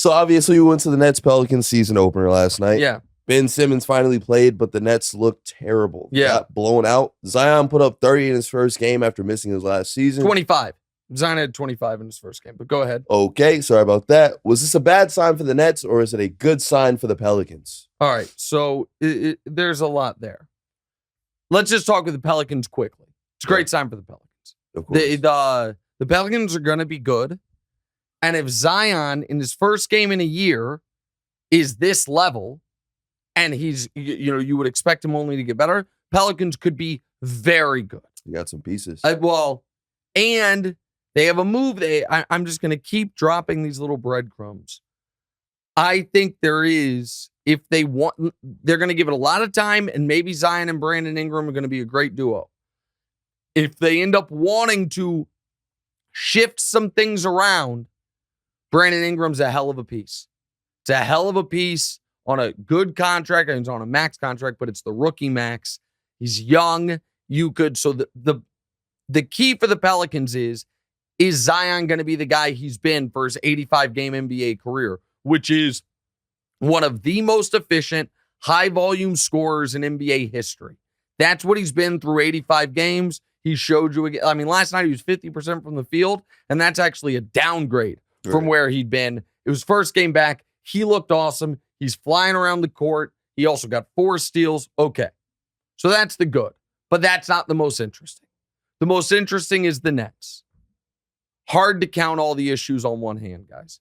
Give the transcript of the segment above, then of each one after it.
So obviously we went to the Nets Pelicans season opener last night. Yeah. Ben Simmons finally played, but the Nets looked terrible. Yeah. Got blown out. Zion put up 30 in his first game after missing his last season. 25. Zion had 25 in his first game, but go ahead. Okay, sorry about that. Was this a bad sign for the Nets, or is it a good sign for the Pelicans? All right, so there's a lot there. Let's just talk with the Pelicans quickly. It's a great sign for the Pelicans. Of course. The Pelicans are going to be good, and if Zion, in his first game in a year, is this level, and he's, you would expect him only to get better, Pelicans could be very good. You got some pieces. And they have a move. I'm just going to keep dropping these little breadcrumbs. I think there is, if they want, they're going to give it a lot of time, and maybe Zion and Brandon Ingram are going to be a great duo. If they end up wanting to shift some things around, Brandon Ingram's a hell of a piece. It's a hell of a piece on a good contract, and it's on a max contract, but it's the rookie max. He's young. So the key for the Pelicans is Zion going to be the guy he's been for his 85-game NBA career, which is one of the most efficient, high-volume scorers in NBA history. That's what he's been through 85 games. He showed you again. I mean, last night he was 50% from the field, and that's actually a downgrade from where he'd been. It was first game back. He looked awesome. He's flying around the court. He also got 4 steals. Okay. So that's the good. But that's not the most interesting. The most interesting is the Nets. Hard to count all the issues on one hand, guys.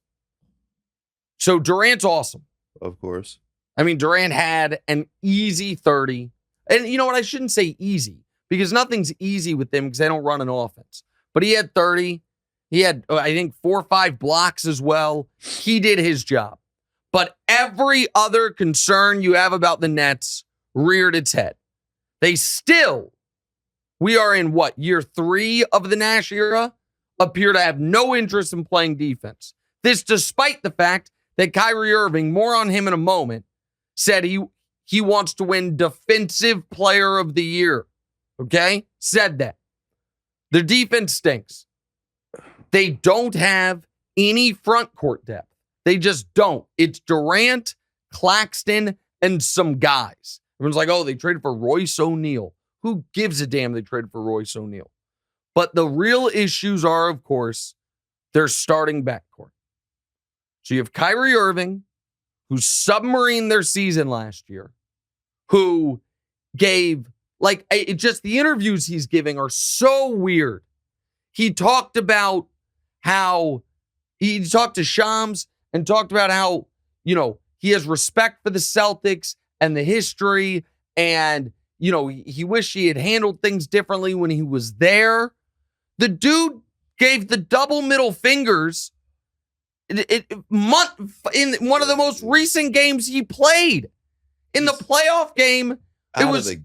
So Durant's awesome. Of course. I mean, Durant had an easy 30. And you know what? I shouldn't say easy, because nothing's easy with them because they don't run an offense. But he had 30. He had, I think, 4 or 5 blocks as well. He did his job. But every other concern you have about the Nets reared its head. We are in year 3 of the Nash era, appear to have no interest in playing defense. This despite the fact that Kyrie Irving, more on him in a moment, said he wants to win Defensive Player of the Year. Okay? Said that. Their defense stinks. They don't have any front court depth. They just don't. It's Durant, Claxton, and some guys. Everyone's like, oh, they traded for Royce O'Neal. Who gives a damn they traded for Royce O'Neal? But the real issues are, of course, their starting backcourt. So you have Kyrie Irving, who submarined their season last year, who gave, the interviews he's giving are so weird. He talked about how, he talked to Shams and talked about how, he has respect for the Celtics and the history, and, he wished he had handled things differently when he was there. The dude gave the double middle fingers in one of the most recent games he played. In the playoff game, Out of the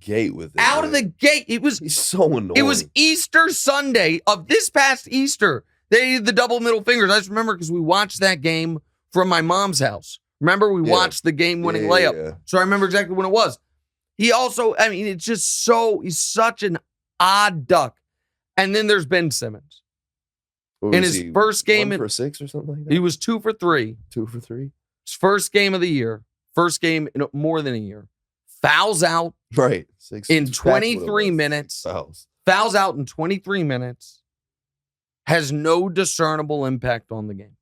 gate. He's so annoying. It was Easter Sunday of this past Easter. They did the double middle fingers. I just remember because we watched that game from my mom's house. Remember, we watched the game-winning layup. Yeah. So I remember exactly when it was. He also, it's just he's such an odd duck. And then there's Ben Simmons. In his first game, 1 for 6 or something like that? He was 2 for 3. 2 for 3? His first game of the year. First game in more than a year. Fouls out. Right. In 23 minutes. Fouls out in 23 minutes. Has no discernible impact on the game.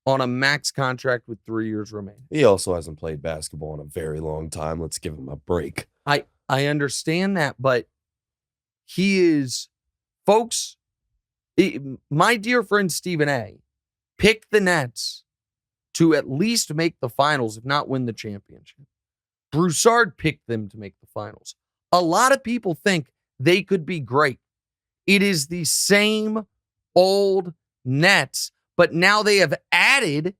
On a max contract with 3 years remaining. He also hasn't played basketball in a very long time. Let's give him a break. I understand that, but he is, folks, my dear friend Stephen A. picked the Nets to at least make the finals, if not win the championship. Broussard picked them to make the finals. A lot of people think they could be great. It is the same old Nets, but now they have added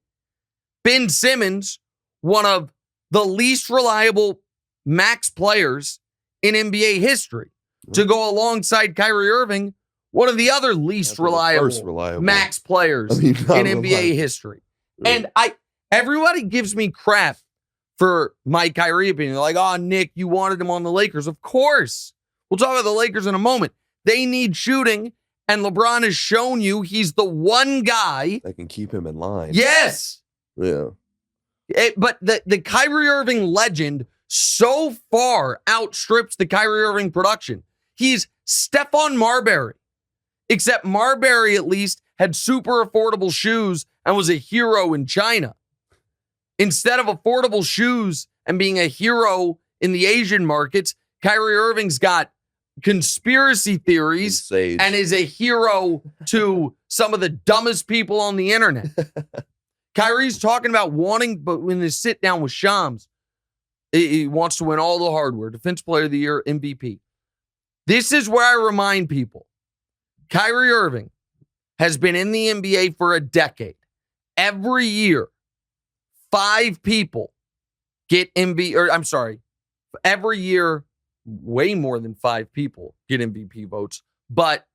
Ben Simmons, one of the least reliable max players in NBA history, to go alongside Kyrie Irving, one of the other least reliable max players in NBA history. And everybody gives me crap for my Kyrie opinion. They're like, oh, Nick, you wanted him on the Lakers. Of course. We'll talk about the Lakers in a moment. They need shooting, and LeBron has shown you he's the one guy that can keep him in line. Yes. Yeah. But the Kyrie Irving legend so far outstrips the Kyrie Irving production. He's Stephon Marbury, except Marbury at least had super affordable shoes and was a hero in China. Instead of affordable shoes and being a hero in the Asian markets, Kyrie Irving's got conspiracy theories and is a hero to some of the dumbest people on the internet. Kyrie's talking about wanting, but when they sit down with Shams, he wants to win all the hardware, Defensive Player of the Year, MVP. This is where I remind people, Kyrie Irving has been in the NBA for a decade. Every year, 5 people get MVP, or I'm sorry, every year, way more than 5 people get MVP votes, but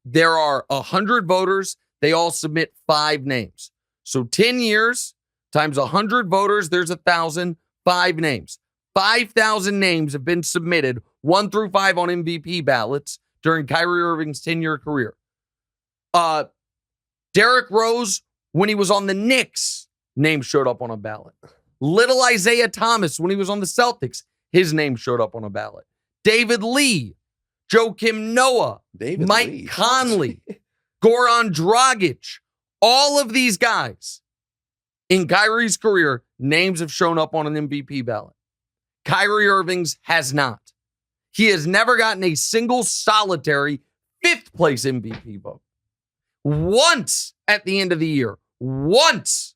there are 100 voters. They all submit 5 names. So 10 years times 100 voters, there's 1,000, 5 names. 5,000 names have been submitted, 1 through 5 on MVP ballots during Kyrie Irving's 10-year career. Derrick Rose, when he was on the Knicks, name showed up on a ballot. Little Isaiah Thomas, when he was on the Celtics, his name showed up on a ballot. David Lee, Joakim Noah, Mike Conley, Goran Dragic, all of these guys in Kyrie's career, names have shown up on an MVP ballot. Kyrie Irving's has not. He has never gotten a single solitary 5th place MVP vote. Once at the end of the year, once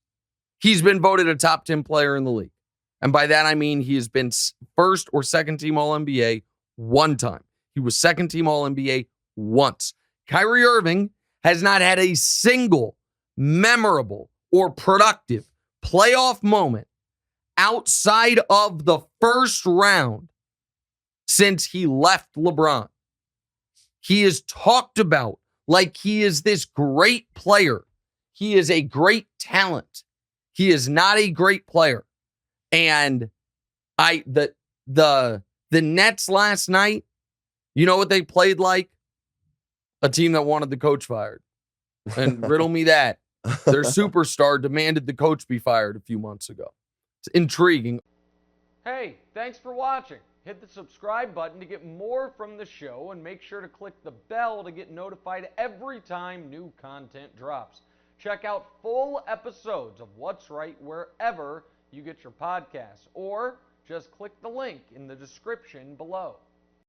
he's been voted a top 10 player in the league. And by that, I mean he has been first or second team All-NBA one time. He was second team All-NBA once. Kyrie Irving has not had a single memorable or productive playoff moment outside of the first round since he left LeBron. He is talked about like he is this great player. He is a great talent. He is not a great player. And the Nets last night, you know what they played like? A team that wanted the coach fired. And riddle me that. Their superstar demanded the coach be fired a few months ago. It's intriguing. Hey, thanks for watching. Hit the subscribe button to get more from the show, and make sure to click the bell to get notified every time new content drops. Check out full episodes of What's Right wherever you get your podcasts, or just click the link in the description below.